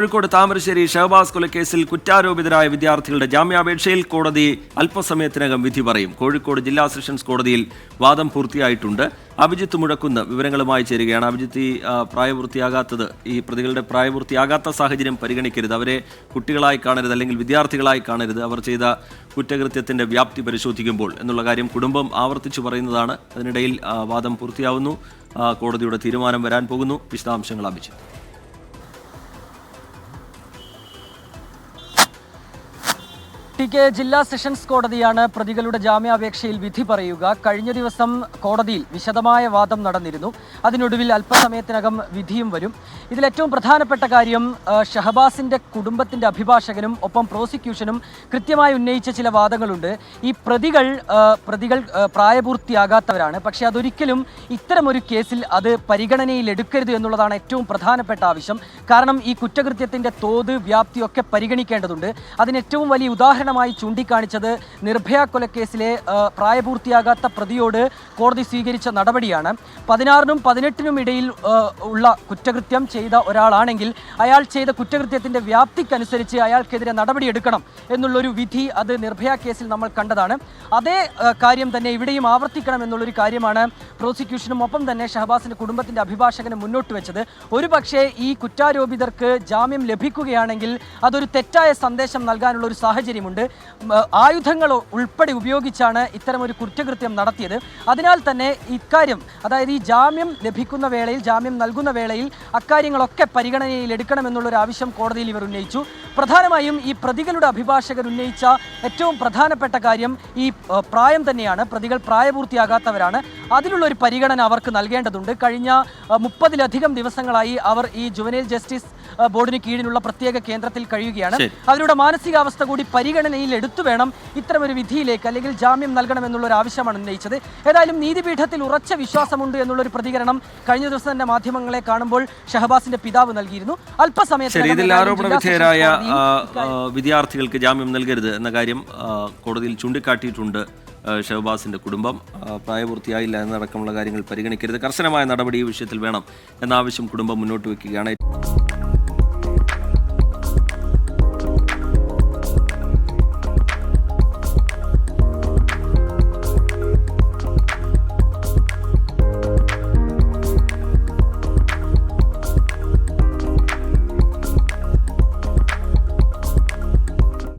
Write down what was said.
കോഴിക്കോട് താമരശ്ശേരി ഷഹബാസ് കൊലക്കേസിൽ കുറ്റാരോപിതരായ വിദ്യാർത്ഥികളുടെ ജാമ്യാപേക്ഷയിൽ കോടതി അല്പസമയത്തിനകം വിധി പറയും. കോഴിക്കോട് ജില്ലാ സെഷൻസ് കോടതിയിൽ വാദം പൂർത്തിയായിട്ടുണ്ട്. അഭിജിത്ത് മുഴക്കുന്ന് വിവരങ്ങളുമായി ചേരുകയാണ്. അഭിജിത്ത്, പ്രായപൂർത്തിയാകാത്തത്, ഈ പ്രതികളുടെ പ്രായപൂർത്തിയാകാത്ത സാഹചര്യം പരിഗണിക്കരുത്, അവരെ കുട്ടികളായി കാണരുത്, അല്ലെങ്കിൽ വിദ്യാർത്ഥികളായി കാണരുത്, അവർ ചെയ്ത കുറ്റകൃത്യത്തിന്റെ വ്യാപ്തി പരിശോധിക്കുമ്പോൾ എന്നുള്ള കാര്യം കുടുംബം ആവർത്തിച്ചു പറയുന്നതാണ്. അതിനിടയിൽ വാദം പൂർത്തിയാവുന്നു, കോടതിയുടെ തീരുമാനം വരാൻ പോകുന്നു. വിശദാംശങ്ങൾ അഭിജിത്ത്. ജില്ലാ സെഷൻസ് കോടതിയാണ് പ്രതികളുടെ ജാമ്യാപേക്ഷയിൽ വിധി പറയുക. കഴിഞ്ഞ ദിവസം കോടതിയിൽ വിശദമായ വാദം നടന്നിരുന്നു. അതിനൊടുവിൽ അല്പസമയത്തിനകം വിധിയും വരും. ഇതിലേറ്റവും പ്രധാനപ്പെട്ട കാര്യം, ഷഹബാസിന്റെ കുടുംബത്തിന്റെ അഭിഭാഷകനും ഒപ്പം പ്രോസിക്യൂഷനും കൃത്യമായി ഉന്നയിച്ച ചില വാദങ്ങളുണ്ട്. ഈ പ്രതികൾ പ്രായപൂർത്തിയാകാത്തവരാണ്, പക്ഷേ അതൊരിക്കലും ഇത്തരമൊരു കേസിൽ അത് പരിഗണനയിൽ എടുക്കരുത് എന്നുള്ളതാണ് ഏറ്റവും പ്രധാനപ്പെട്ട ആവശ്യം. കാരണം ഈ കുറ്റകൃത്യത്തിന്റെ തോത്, വ്യാപ്തിയൊക്കെ പരിഗണിക്കേണ്ടതുണ്ട്. അതിന് ഏറ്റവും വലിയ ഉദാഹരണമായി ചൂണ്ടിക്കാണിച്ചത് നിർഭയ കൊലക്കേസിലെ പ്രായപൂർത്തിയാകാത്ത പ്രതിയോട് കോടതി സ്വീകരിച്ച നടപടിയാണ്. 16-നും 18-നും ഇടയിൽ ഉള്ള കുറ്റകൃത്യം ചെയ്ത ഒരാളാണെങ്കിൽ അയാൾ ചെയ്ത കുറ്റകൃത്യത്തിന്റെ വ്യാപ്തിക്കനുസരിച്ച് അയാൾക്കെതിരെ നടപടിയെടുക്കണം എന്നുള്ളൊരു വിധി അത് നിർഭയ കേസിൽ നമ്മൾ കണ്ടതാണ്. അതേ കാര്യം തന്നെ ഇവിടെയും ആവർത്തിക്കണം എന്നുള്ളൊരു കാര്യമാണ് പ്രോസിക്യൂഷനും ഒപ്പം തന്നെ ഷഹബാസിന്റെ കുടുംബത്തിന്റെ അഭിഭാഷകനും മുന്നോട്ട് വെച്ചത്. ഒരുപക്ഷേ ഈ കുറ്റാരോപിതർക്ക് ജാമ്യം ലഭിക്കുകയാണെങ്കിൽ അതൊരു തെറ്റായ സന്ദേശം നൽകാനുള്ള ഒരു സാഹചര്യമുണ്ട്. ആയുധങ്ങൾ ഉൾപ്പെടെ ഉപയോഗിച്ചാണ് ഇത്തരമൊരു കുറ്റകൃത്യം നടത്തിയത്. അതിനാൽ തന്നെ ഇക്കാര്യം, അതായത് ഈ ജാമ്യം ലഭിക്കുന്ന വേളയിൽ, ജാമ്യം നൽകുന്ന വേളയിൽ അക്കാര്യങ്ങളൊക്കെ പരിഗണനയിൽ എടുക്കണമെന്നുള്ളൊരു ആവശ്യം കോടതിയിൽ ഇവർ ഉന്നയിച്ചു. പ്രധാനമായും ഈ പ്രതികളുടെ അഭിഭാഷകർ ഉന്നയിച്ച ഏറ്റവും പ്രധാനപ്പെട്ട കാര്യം ഈ പ്രായം തന്നെയാണ്. പ്രതികൾ പ്രായപൂർത്തിയാകാത്തവരാണ്. അതിലുള്ളൊരു പരിഗണന അവർക്ക് നൽകേണ്ടതുണ്ട്. കഴിഞ്ഞ 30-ലധികം ദിവസങ്ങളായി അവർ ഈ ജുവനൈൽ ജസ്റ്റിസ് ബോർഡിന് കീഴിലുള്ള പ്രത്യേക കേന്ദ്രത്തിൽ കഴിയുകയാണ്. അവരുടെ മാനസികാവസ്ഥ കൂടി പരിഗണനയിൽ എടുത്തു വേണം ഇത്തരമൊരു വിധിയിലേക്ക്, അല്ലെങ്കിൽ ജാമ്യം നൽകണമെന്നുള്ളൊരു ആവശ്യമാണ് ഉന്നയിച്ചത്. ഏതായാലും നീതിപീഠത്തിൽ ഉറച്ച വിശ്വാസമുണ്ട് എന്നുള്ളൊരു പ്രതികരണം കഴിഞ്ഞ ദിവസം തന്നെ മാധ്യമങ്ങളെ കാണുമ്പോൾ ഷഹബാസിന്റെ പിതാവ് നൽകിയിരുന്നു. അല്പസമയത്തിൽ ആരോപണവിധേയരായ വിദ്യാർത്ഥികൾക്ക് ജാമ്യം നൽകരുത് എന്ന കാര്യം കോടതിയിൽ ചൂണ്ടിക്കാട്ടിയിട്ടുണ്ട്. ഷഹബാസിന്റെ കുടുംബം പ്രായപൂർത്തിയായില്ല എന്നടക്കമുള്ള കാര്യങ്ങൾ പരിഗണിക്കരുത്, കർശനമായ നടപടി ഈ വിഷയത്തിൽ വേണം എന്ന ആവശ്യം കുടുംബം മുന്നോട്ട് വയ്ക്കുകയാണ്.